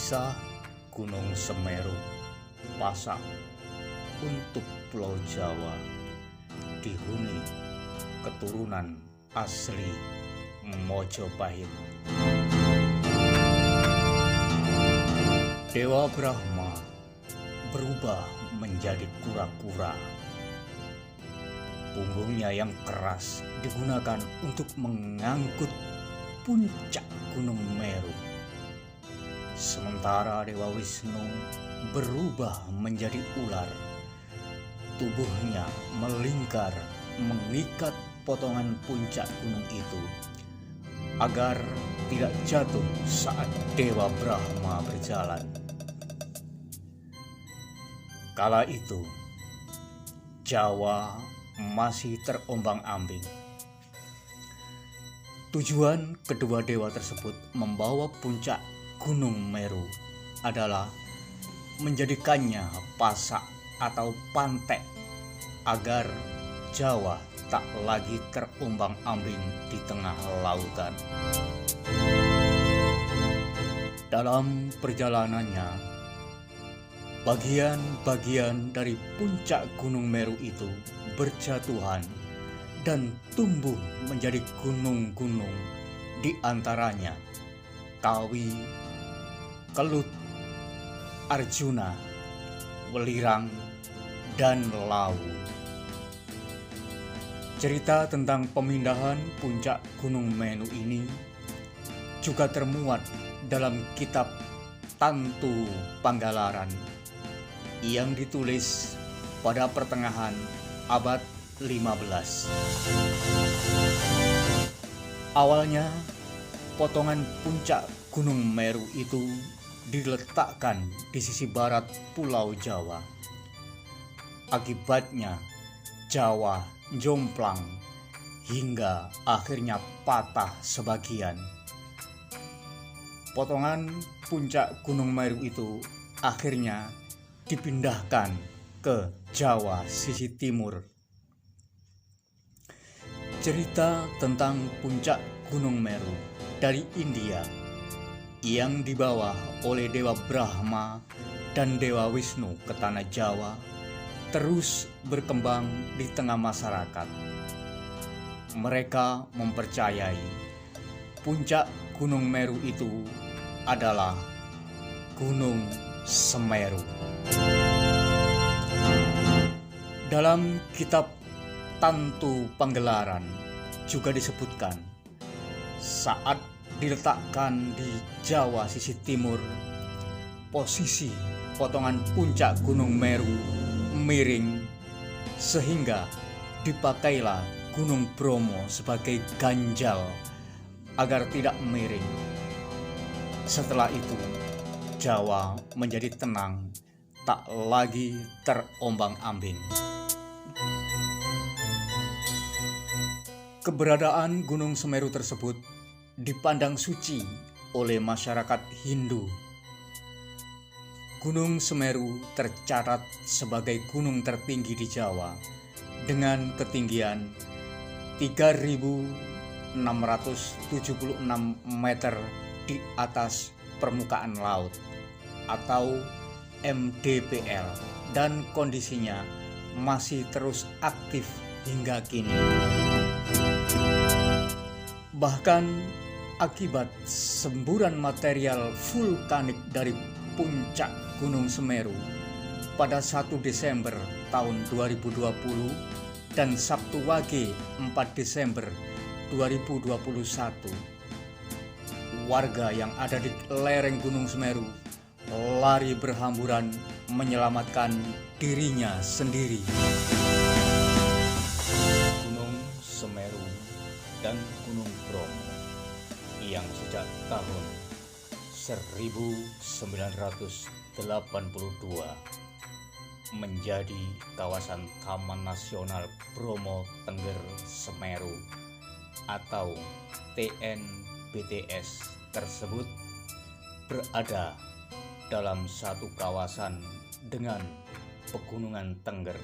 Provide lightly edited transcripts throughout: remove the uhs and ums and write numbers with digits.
Kisah Gunung Semeru Pasak untuk Pulau Jawa dihuni keturunan asli Mojopahit. Dewa Brahma berubah menjadi kura-kura. Punggungnya yang keras digunakan untuk mengangkut puncak Gunung Meru. Sementara Dewa Wisnu berubah menjadi ular. Tubuhnya melingkar mengikat potongan puncak gunung itu agar tidak jatuh saat Dewa Brahma berjalan. Kala itu, Jawa masih terombang-ambing. Tujuan kedua dewa tersebut membawa puncak Gunung Meru adalah menjadikannya pasak atau pantek agar Jawa tak lagi terombang-ambing di tengah lautan. Dalam perjalanannya, bagian-bagian dari puncak Gunung Meru itu berjatuhan dan tumbuh menjadi gunung-gunung, di antaranya Kawi, Kelut, Arjuna, Welirang, dan Lawu. Cerita tentang pemindahan puncak Gunung Meru ini juga termuat dalam kitab Tantu Panggalaran yang ditulis pada pertengahan abad 15. Awalnya, potongan puncak Gunung Meru itu diletakkan di sisi barat Pulau Jawa. Akibatnya, Jawa jomplang hingga akhirnya patah sebagian. Potongan puncak Gunung Meru itu akhirnya dipindahkan ke Jawa sisi timur. Cerita tentang puncak Gunung Meru dari India yang dibawa oleh Dewa Brahma dan Dewa Wisnu ke tanah Jawa terus berkembang di tengah masyarakat. Mereka mempercayai puncak Gunung Meru itu adalah Gunung Semeru. Dalam kitab Tantu Panggalaran juga disebutkan saat diletakkan di Jawa sisi timur, posisi potongan puncak Gunung Meru miring sehingga dipakailah Gunung Bromo sebagai ganjal agar tidak miring. Setelah itu, Jawa menjadi tenang, tak lagi terombang-ambing. Keberadaan Gunung Semeru tersebut dipandang suci oleh masyarakat Hindu. Gunung Semeru tercatat sebagai gunung tertinggi di Jawa dengan ketinggian 3.676 meter di atas permukaan laut atau MDPL, dan kondisinya masih terus aktif hingga kini. Bahkan akibat semburan material vulkanik dari puncak Gunung Semeru pada 1 Desember tahun 2020 dan Sabtu Wage 4 Desember 2021, warga yang ada di lereng Gunung Semeru lari berhamburan menyelamatkan dirinya sendiri. Gunung Semeru dan Gunung Bromo yang sejak tahun 1982 menjadi kawasan Taman Nasional Bromo Tengger Semeru atau TNBTS tersebut berada dalam satu kawasan dengan pegunungan Tengger,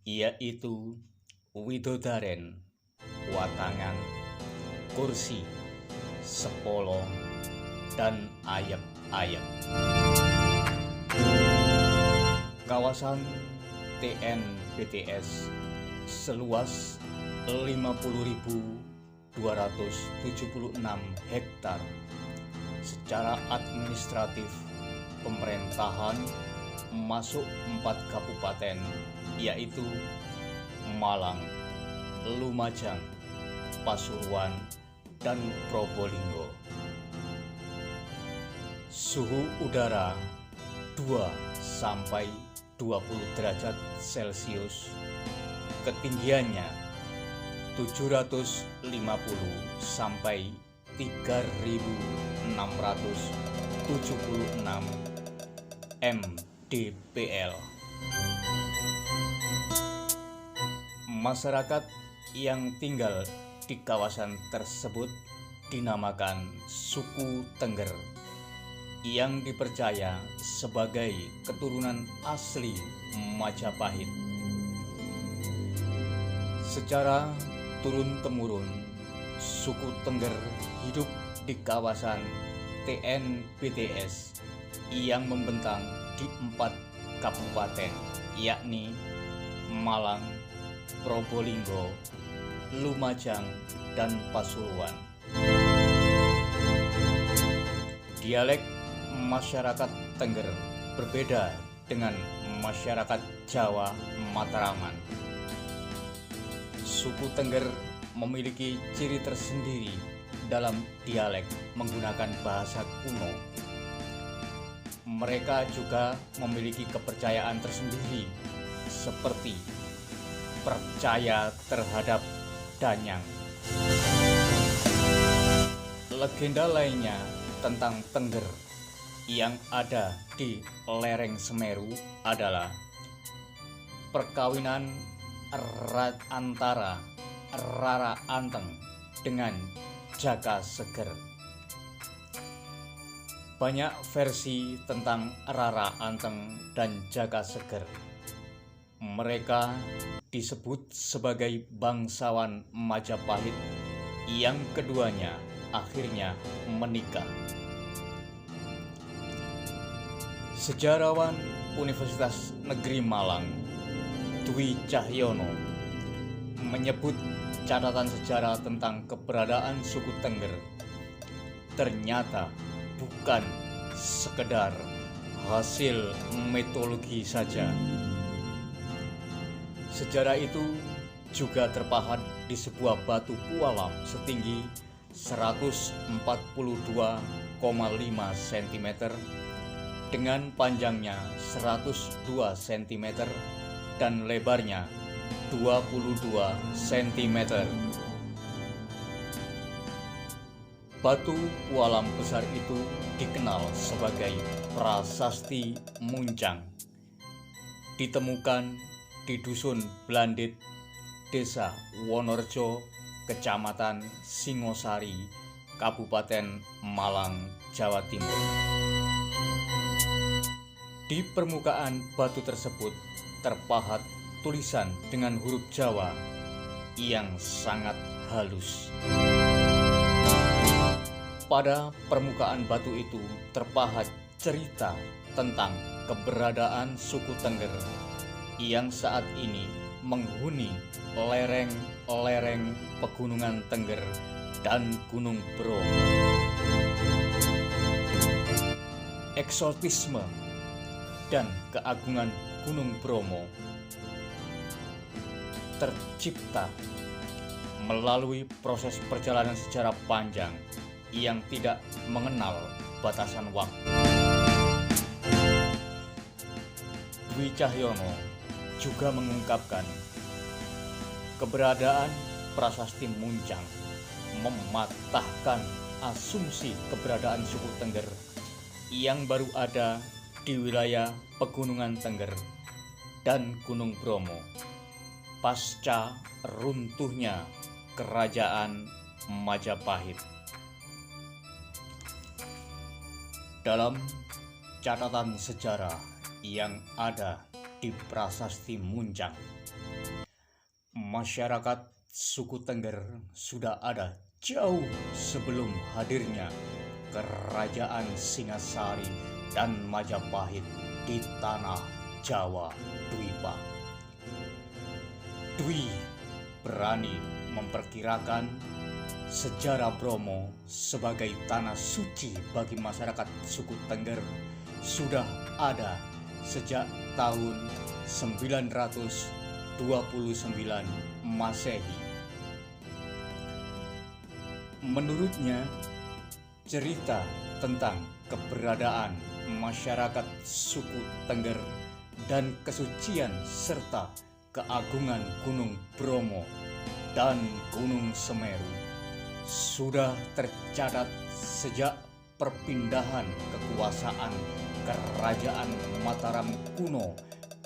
yaitu Widodaren, Watangan, Kursi, Sepolo, dan Ayep. ayat. Kawasan TNBTS seluas 50.276 hektar. Secara administratif, pemerintahan masuk 4 kabupaten, yaitu Malang, Lumajang, Pasuruan, dan Probolinggo. Suhu udara 2-20 derajat Celcius, ketinggiannya 750 sampai 3.676 mdpl. Masyarakat yang tinggal di kawasan tersebut dinamakan suku Tengger, yang dipercaya sebagai keturunan asli Majapahit. Secara turun-temurun, suku Tengger hidup di kawasan TNBTS yang membentang di 4 kabupaten, yakni Malang, Probolinggo, Lumajang, dan Pasuruan. Dialek masyarakat Tengger berbeda dengan masyarakat Jawa Matraman. Suku Tengger memiliki ciri tersendiri dalam dialek menggunakan bahasa kuno. Mereka juga memiliki kepercayaan tersendiri, seperti percaya terhadap danyang. Legenda lainnya tentang Tengger yang ada di lereng Semeru adalah perkawinan antara Rara Anteng dengan Jaka Seger. Banyak versi tentang Rara Anteng dan Jaka Seger. Mereka disebut sebagai bangsawan Majapahit yang keduanya akhirnya menikah. Sejarawan Universitas Negeri Malang, Dwi Cahyono, menyebut catatan sejarah tentang keberadaan suku Tengger ternyata bukan sekedar hasil mitologi saja. Sejarah itu juga terpahat di sebuah batu pualam setinggi 142,5 cm dengan panjangnya 102 cm dan lebarnya 22 cm. Batu pualam besar itu dikenal sebagai Prasasti Muncang. Ditemukan di Dusun Blandit, Desa Wonorejo, Kecamatan Singosari, Kabupaten Malang, Jawa Timur. Di permukaan batu tersebut terpahat tulisan dengan huruf Jawa yang sangat halus. Pada permukaan batu itu terpahat cerita tentang keberadaan suku Tengger yang saat ini menghuni lereng-lereng pegunungan Tengger dan Gunung Bromo. Eksotisme dan keagungan Gunung Bromo tercipta melalui proses perjalanan sejarah panjang yang tidak mengenal batasan waktu. Dwi Cahyono juga mengungkapkan keberadaan Prasasti Muncang mematahkan asumsi keberadaan suku Tengger yang baru ada di wilayah Pegunungan Tengger dan Gunung Bromo pasca runtuhnya Kerajaan Majapahit. Dalam catatan sejarah yang ada di Prasasti Muncang, masyarakat suku Tengger sudah ada jauh sebelum hadirnya kerajaan Singasari dan Majapahit di tanah Jawa Dwipa. Dwi berani memperkirakan sejarah Bromo sebagai tanah suci bagi masyarakat suku Tengger sudah ada sejak tahun 929 Masehi. Menurutnya, cerita tentang keberadaan masyarakat suku Tengger dan kesucian serta keagungan Gunung Bromo dan Gunung Semeru sudah tercatat sejak perpindahan kekuasaan Kerajaan Mataram kuno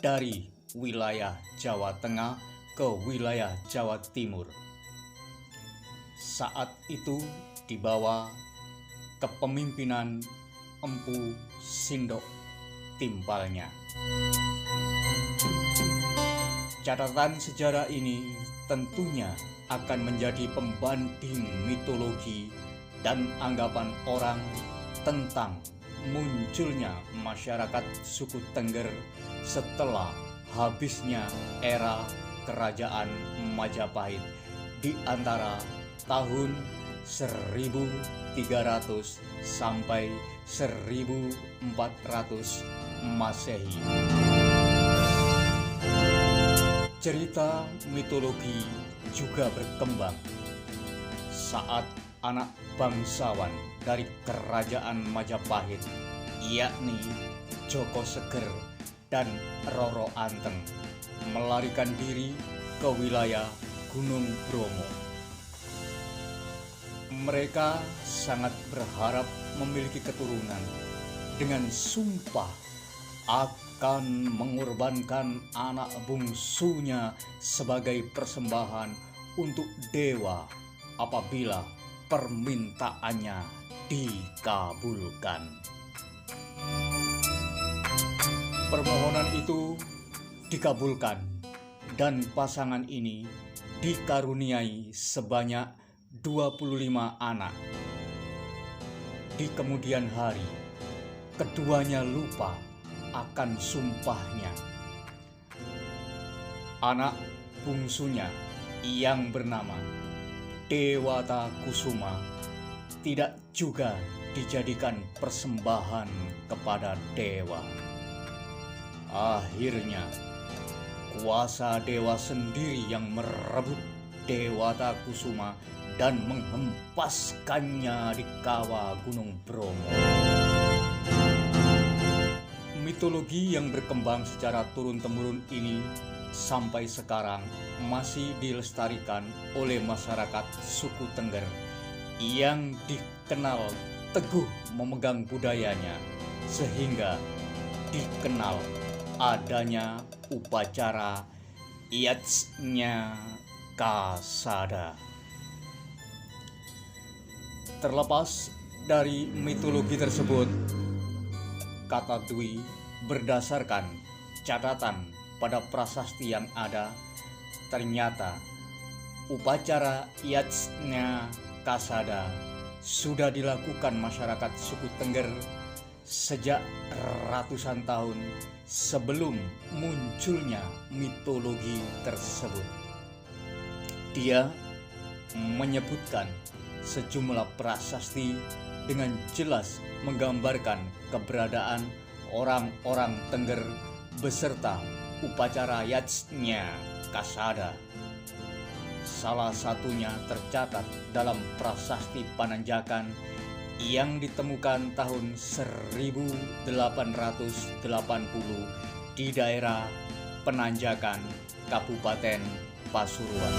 dari wilayah Jawa Tengah ke wilayah Jawa Timur. Saat itu di bawah kepemimpinan Empu Sindok Timpalnya. Catatan sejarah ini tentunya akan menjadi pembanding mitologi dan anggapan orang tentang munculnya masyarakat suku Tengger setelah habisnya era Kerajaan Majapahit di antara tahun 1300 sampai 1400 Masehi. Cerita mitologi juga berkembang saat anak bangsawan dari Kerajaan Majapahit, yakni Joko Seger dan Roro Anteng, melarikan diri ke wilayah Gunung Bromo. Mereka sangat berharap memiliki keturunan dengan sumpah akan mengorbankan anak bungsunya sebagai persembahan untuk dewa apabila permintaannya dikabulkan. Permohonan itu dikabulkan dan pasangan ini dikaruniai sebanyak 25 anak. Di kemudian hari, keduanya lupa akan sumpahnya. Anak bungsunya yang bernama Dewata Kusuma tidak juga dijadikan persembahan kepada dewa. Akhirnya, kuasa dewa sendiri yang merebut Dewata Kusuma dan menghempaskannya di kawah Gunung Bromo. Mitologi yang berkembang secara turun-temurun ini sampai sekarang masih dilestarikan oleh masyarakat suku Tengger yang dikenal teguh memegang budayanya, sehingga dikenal adanya upacara Yatsnya Kasada. Terlepas dari mitologi tersebut, kata Dwi berdasarkan catatan pada prasasti yang ada, ternyata upacara Yatsnya Kasada sudah dilakukan masyarakat suku Tengger sejak ratusan tahun sebelum munculnya mitologi tersebut. Dia menyebutkan sejumlah prasasti dengan jelas menggambarkan keberadaan orang-orang Tengger beserta upacara Yatsnya Kasada. Salah satunya tercatat dalam prasasti Pananjakan yang ditemukan tahun 1880 di daerah Penanjakan, Kabupaten Pasuruan.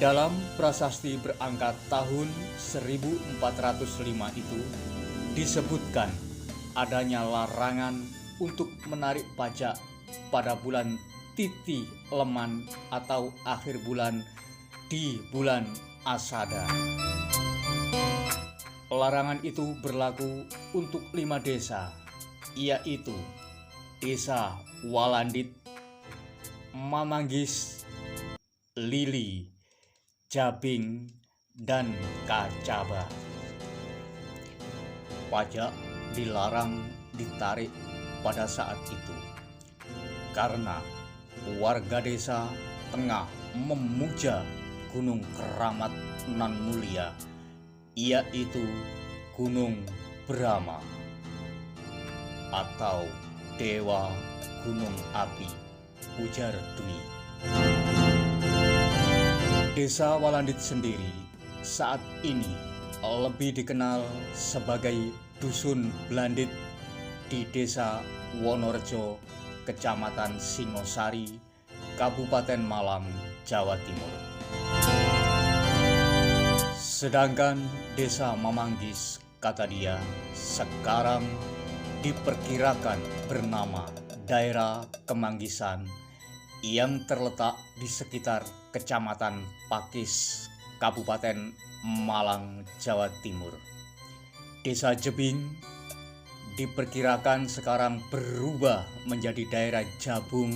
Dalam prasasti berangkat tahun 1405 itu disebutkan adanya larangan untuk menarik pajak pada bulan Titi Leman atau akhir bulan di bulan Asada. Larangan itu berlaku untuk 5 desa, yaitu Desa Walandit, Mamanggis, Lili, Jabing, dan Kacaba. Pajak dilarang ditarik pada saat itu karena warga desa tengah memuja gunung keramat nan mulia, yaitu Gunung Brahma atau Dewa Gunung Api, ujar Dwi. Desa Walandit sendiri saat ini lebih dikenal sebagai Dusun Blandit di Desa Wonorejo, Kecamatan Singosari, Kabupaten Malang, Jawa Timur. Sedangkan Desa Mamanggis, kata dia, sekarang diperkirakan bernama Daerah Kemanggisan yang terletak di sekitar Kecamatan Pakis, Kabupaten Malang, Jawa Timur. Desa Jebing diperkirakan sekarang berubah menjadi daerah Jabung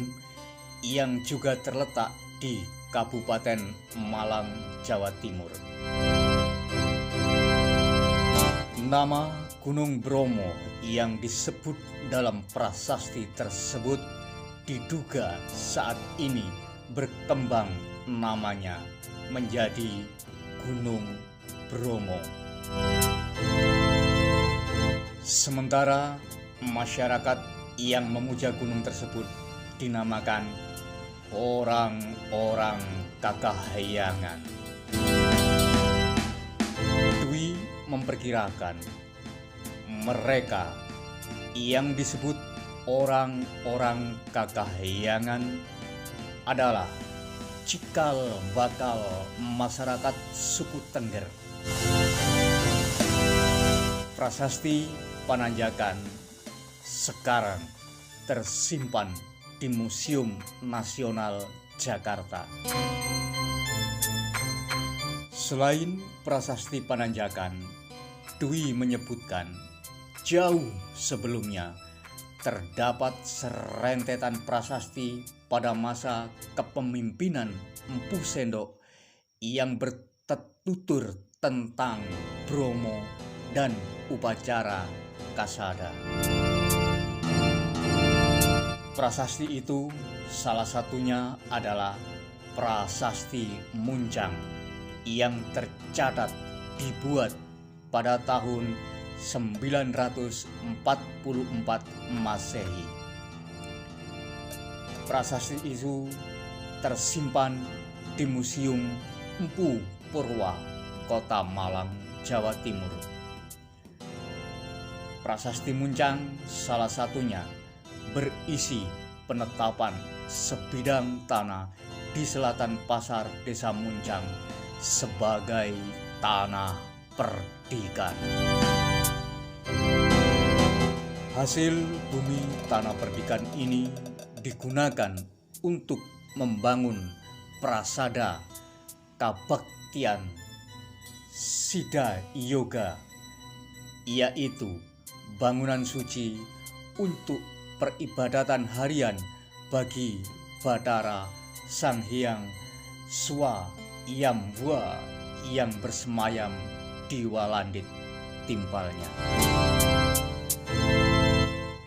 yang juga terletak di Kabupaten Malang, Jawa Timur. Nama Gunung Bromo yang disebut dalam prasasti tersebut diduga saat ini berkembang namanya menjadi Gunung Bromo. Sementara masyarakat yang memuja gunung tersebut dinamakan orang-orang Kakahyangan. Dwi memperkirakan mereka yang disebut orang-orang Kakahyangan adalah cikal bakal masyarakat suku Tengger. Prasasti Pananjakan sekarang tersimpan di Museum Nasional Jakarta. Selain prasasti Pananjakan, Dwi menyebutkan jauh sebelumnya terdapat serentetan prasasti pada masa kepemimpinan Empu Sendok yang bertutur tentang Bromo dan upacara Kasada. Prasasti itu salah satunya adalah Prasasti Muncang yang tercatat dibuat pada tahun 944 Masehi. Prasasti itu tersimpan di Museum Empu Purwa, Kota Malang, Jawa Timur. Prasasti Muncang salah satunya berisi penetapan sebidang tanah di selatan pasar Desa Muncang sebagai tanah perdikan. Hasil bumi tanah perdikan ini digunakan untuk membangun prasada kabaktian Siddha Yoga, yaitu bangunan suci untuk peribadatan harian bagi Bathara Sang Hyang Swayambhuwa yang bersemayam di Walandit timpalnya.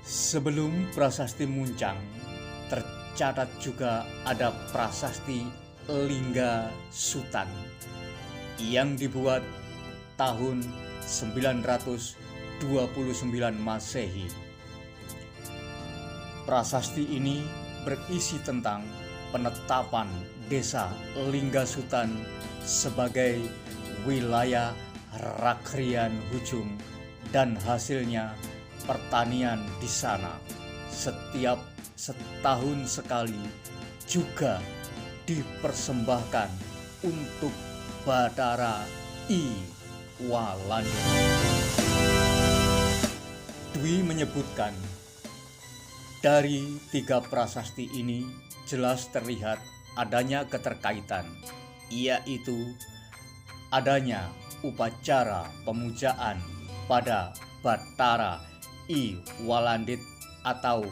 Sebelum prasasti Muncang, tercatat juga ada prasasti Lingga Sutan yang dibuat tahun 929 Masehi. Prasasti ini berisi tentang penetapan Desa Lingga Sutan sebagai wilayah Rakrian Hujung dan hasilnya pertanian di sana setiap setahun sekali juga dipersembahkan untuk Bathara I Walandit. Dwi menyebutkan dari tiga prasasti ini jelas terlihat adanya keterkaitan, yaitu adanya upacara pemujaan pada Bathara I Walandit atau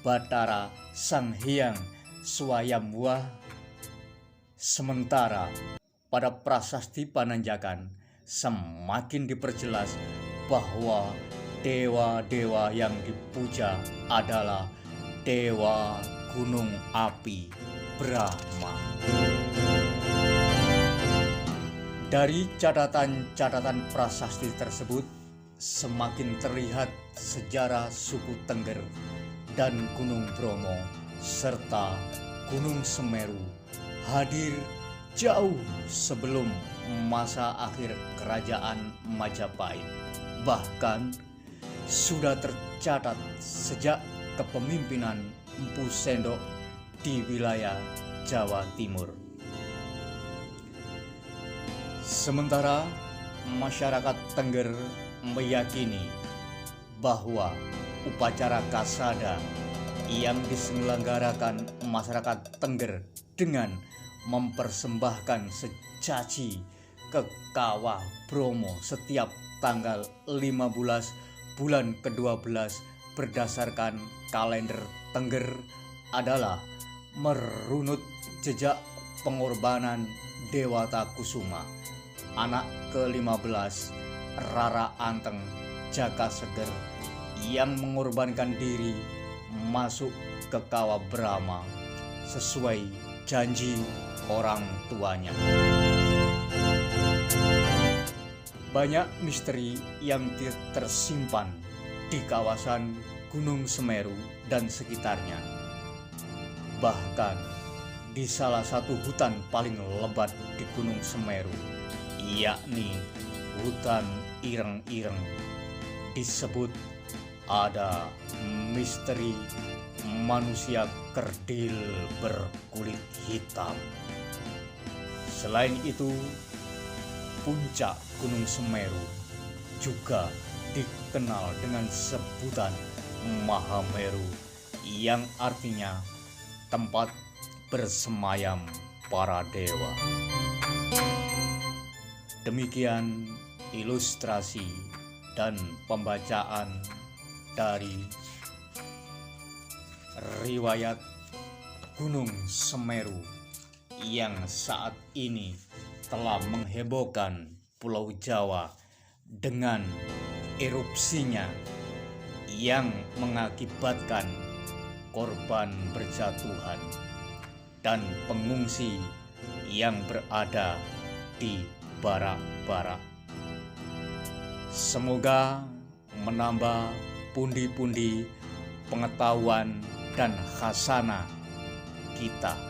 Bathara Sang Hyang Swayambhuwa, sementara pada prasasti Pananjakan semakin diperjelas bahwa dewa-dewa yang dipuja adalah Dewa Gunung Api Brahma. Dari catatan-catatan prasasti tersebut, semakin terlihat sejarah suku Tengger dan Gunung Bromo serta Gunung Semeru hadir jauh sebelum masa akhir Kerajaan Majapahit. Bahkan sudah tercatat sejak kepemimpinan Empu Sendok di wilayah Jawa Timur. Sementara masyarakat Tengger meyakini bahwa upacara kasada yang diselenggarakan masyarakat Tengger dengan mempersembahkan secaci ke Kawah Bromo setiap tanggal 15 bulan ke-12 berdasarkan kalender Tengger adalah merunut jejak pengorbanan Dewata Kusuma, anak ke-15 Rara Anteng Jaka Seger, yang mengorbankan diri masuk ke Kawah Brahma sesuai janji orang tuanya. Banyak misteri yang tersimpan di kawasan Gunung Semeru dan sekitarnya. Bahkan di salah satu hutan paling lebat di Gunung Semeru, yakni hutan Ireng-Ireng, disebut ada misteri manusia kerdil berkulit hitam. Selain itu, puncak Gunung Semeru juga dikenal dengan sebutan Mahameru, yang artinya tempat bersemayam para dewa. Demikian ilustrasi dan pembacaan dari riwayat Gunung Semeru yang saat ini telah menghebohkan Pulau Jawa dengan erupsinya yang mengakibatkan korban berjatuhan dan pengungsi yang berada di barak-barak. Semoga menambah pundi-pundi pengetahuan dan khasanah kita.